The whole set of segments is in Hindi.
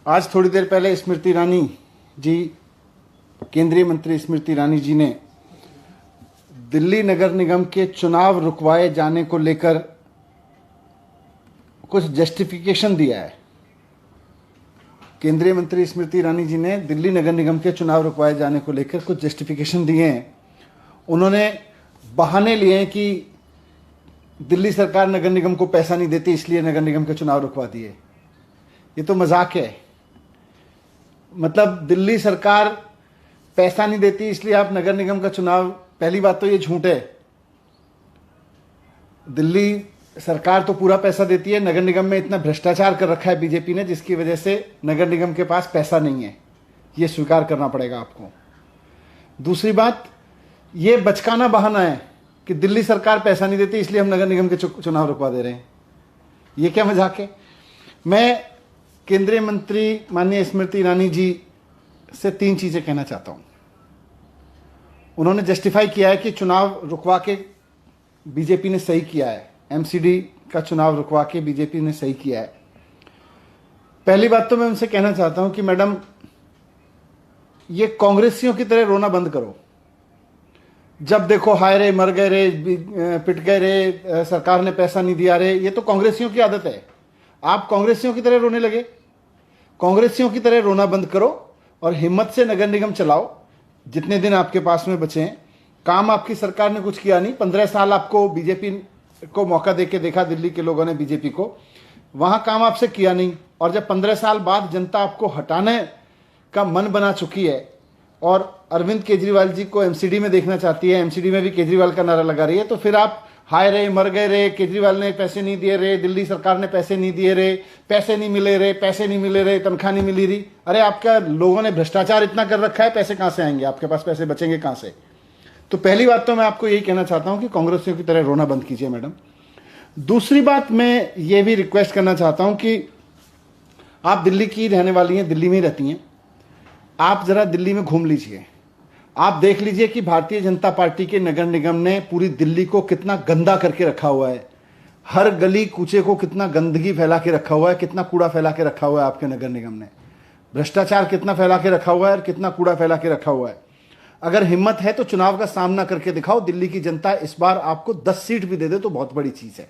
आज थोड़ी देर पहले स्मृति ईरानी जी, केंद्रीय मंत्री स्मृति ईरानी जी ने दिल्ली नगर निगम के चुनाव रुकवाए जाने को लेकर कुछ जस्टिफिकेशन दिया है। केंद्रीय मंत्री स्मृति ईरानी जी ने दिल्ली नगर निगम के चुनाव रुकवाए जाने को लेकर कुछ जस्टिफिकेशन दिए हैं। उन्होंने बहाने लिए हैं कि दिल्ली सरकार नगर निगम को पैसा नहीं देती, इसलिए नगर निगम के चुनाव रुकवा दिए। ये तो मजाक है। मतलब दिल्ली सरकार पैसा नहीं देती इसलिए आप नगर निगम का चुनाव, पहली बात तो ये झूठ है। दिल्ली सरकार तो पूरा पैसा देती है। नगर निगम में इतना भ्रष्टाचार कर रखा है बीजेपी ने, जिसकी वजह से नगर निगम के पास पैसा नहीं है। ये स्वीकार करना पड़ेगा आपको। दूसरी बात, ये बचकाना बहाना है कि दिल्ली सरकार पैसा नहीं देती इसलिए हम नगर निगम के चुनाव रुकवा दे रहे हैं। ये क्या मजाक है। मैं केंद्रीय मंत्री माननीय स्मृति ईरानी जी से 3 चीजें कहना चाहता हूं। उन्होंने जस्टिफाई किया है कि चुनाव रुकवा के बीजेपी ने सही किया है, एमसीडी का चुनाव रुकवा के बीजेपी ने सही किया है। पहली बात तो मैं उनसे कहना चाहता हूं कि मैडम, ये कांग्रेसियों की तरह रोना बंद करो। जब देखो हाय रे, मर गए रे, पिट गए रे, सरकार ने पैसा नहीं दिया रे, ये तो कांग्रेसियों की आदत है। आप कांग्रेसियों की तरह रोने लगे। कांग्रेसियों की तरह रोना बंद करो और हिम्मत से नगर निगम चलाओ जितने दिन आपके पास में बचे हैं। काम आपकी सरकार ने कुछ किया नहीं। 15 साल आपको बीजेपी को मौका देके देखा, दिल्ली के लोगों ने बीजेपी को, वहां काम आपसे किया नहीं। और जब 15 साल बाद जनता आपको हटाने का मन बना चुकी है और अरविंद केजरीवाल जी को एमसीडी में देखना चाहती है, एमसीडी में भी केजरीवाल का नारा लगा रही है, तो फिर आप हाय रे, मर गए रे, केजरीवाल ने पैसे नहीं दिए रे, दिल्ली सरकार ने पैसे नहीं दिए रे, पैसे नहीं मिले रे, पैसे नहीं मिले रे, तनख्वाह नहीं मिली रही। अरे आपका लोगों ने भ्रष्टाचार इतना कर रखा है, पैसे कहां से आएंगे? आपके पास पैसे बचेंगे कहां से? तो पहली बात तो मैं आपको यही कहना चाहता हूं कि कांग्रेसियों की तरह रोना बंद कीजिए मैडम। दूसरी बात, मैं ये भी रिक्वेस्ट करना चाहता हूं कि आप दिल्ली की रहने वाली हैं, दिल्ली में ही रहती हैं, आप जरा दिल्ली में घूम लीजिए। आप देख लीजिए कि भारतीय जनता पार्टी के नगर निगम ने पूरी दिल्ली को कितना गंदा करके रखा हुआ है। हर गली कूचे को कितना गंदगी फैला के रखा हुआ है, कितना कूड़ा फैला के रखा हुआ है आपके नगर निगम ने। भ्रष्टाचार कितना फैला के रखा हुआ है और कितना कूड़ा फैला के रखा हुआ है। अगर हिम्मत है तो चुनाव का सामना करके दिखाओ। दिल्ली की जनता इस बार आपको 10 सीट भी दे दे तो बहुत बड़ी चीज है।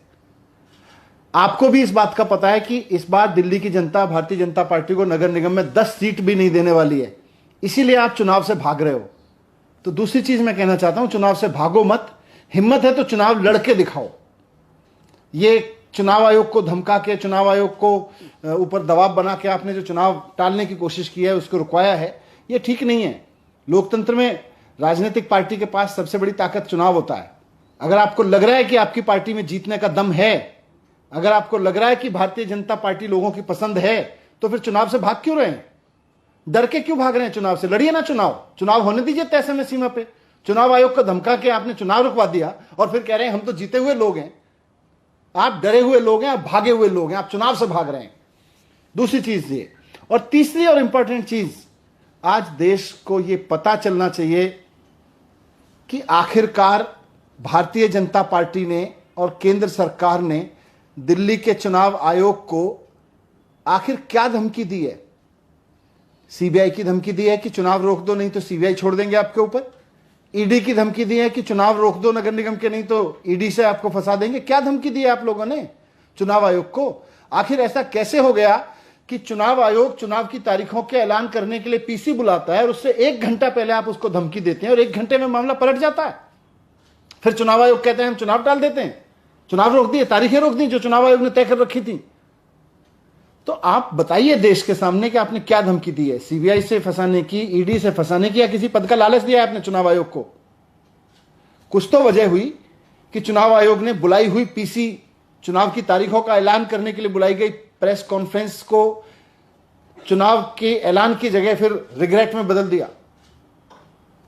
आपको भी इस बात का पता है कि इस बार दिल्ली की जनता भारतीय जनता पार्टी को नगर निगम में 10 सीट भी नहीं देने वाली है, इसीलिए आप चुनाव से भाग रहे हो। तो दूसरी चीज मैं कहना चाहता हूं, चुनाव से भागो मत। हिम्मत है तो चुनाव लड़के दिखाओ। ये चुनाव आयोग को धमका के, चुनाव आयोग को ऊपर दबाव बना के आपने जो चुनाव टालने की कोशिश की है, उसको रुकवाया है, ये ठीक नहीं है। लोकतंत्र में राजनीतिक पार्टी के पास सबसे बड़ी ताकत चुनाव होता है। अगर आपको लग रहा है कि आपकी पार्टी में जीतने का दम है, अगर आपको लग रहा है कि भारतीय जनता पार्टी लोगों की पसंद है, तो फिर चुनाव से भाग क्यों रहे हैं? डर के क्यों भाग रहे हैं? चुनाव से लड़िए ना। चुनाव होने दीजिए तय समय सीमा पे। चुनाव आयोग को धमका के आपने चुनाव रुकवा दिया और फिर कह रहे हैं हम तो जीते हुए लोग हैं। आप डरे हुए लोग हैं, आप भागे हुए लोग हैं, आप चुनाव से भाग रहे हैं। दूसरी चीज ये, और तीसरी और इंपॉर्टेंट चीज, आज देश को यह पता चलना चाहिए कि आखिरकार भारतीय जनता पार्टी ने और केंद्र सरकार ने दिल्ली के चुनाव आयोग को आखिर क्या धमकी दी है। सीबीआई की धमकी दी है कि चुनाव रोक दो, नहीं तो सीबीआई छोड़ देंगे आपके ऊपर। ईडी की धमकी दी है कि चुनाव रोक दो नगर निगम के, नहीं तो ईडी से आपको फंसा देंगे। क्या धमकी दी है आप लोगों ने चुनाव आयोग को? आखिर ऐसा कैसे हो गया कि चुनाव आयोग चुनाव की तारीखों के ऐलान करने के लिए पीसी बुलाता है और उससे 1 घंटा पहले आप उसको धमकी देते हैं और 1 घंटे में मामला पलट जाता है। फिर चुनाव आयोग कहते हैं हम चुनाव टाल देते हैं, चुनाव रोक दिए, तारीखें रोक दी जो चुनाव आयोग ने तय कर रखी थी। तो आप बताइए देश के सामने कि आपने क्या धमकी दी है? सीबीआई से फंसाने की, ईडी से फंसाने की, या किसी पद का लालच दिया है आपने चुनाव आयोग को? कुछ तो वजह हुई कि चुनाव आयोग ने बुलाई हुई पीसी, चुनाव की तारीखों का ऐलान करने के लिए बुलाई गई प्रेस कॉन्फ्रेंस को चुनाव के ऐलान की जगह फिर रिग्रेट में बदल दिया।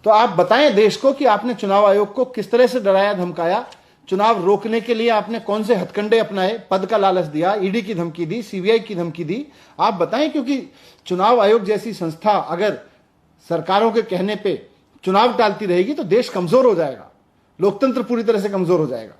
तो आप बताएं देश को कि आपने चुनाव आयोग को किस तरह से डराया, धमकाया। चुनाव रोकने के लिए आपने कौन से हथकंडे अपनाए? पद का लालच दिया, ईडी की धमकी दी, सीबीआई की धमकी दी। आप बताएं, क्योंकि चुनाव आयोग जैसी संस्था अगर सरकारों के कहने पे चुनाव टालती रहेगी तो देश कमजोर हो जाएगा, लोकतंत्र पूरी तरह से कमजोर हो जाएगा।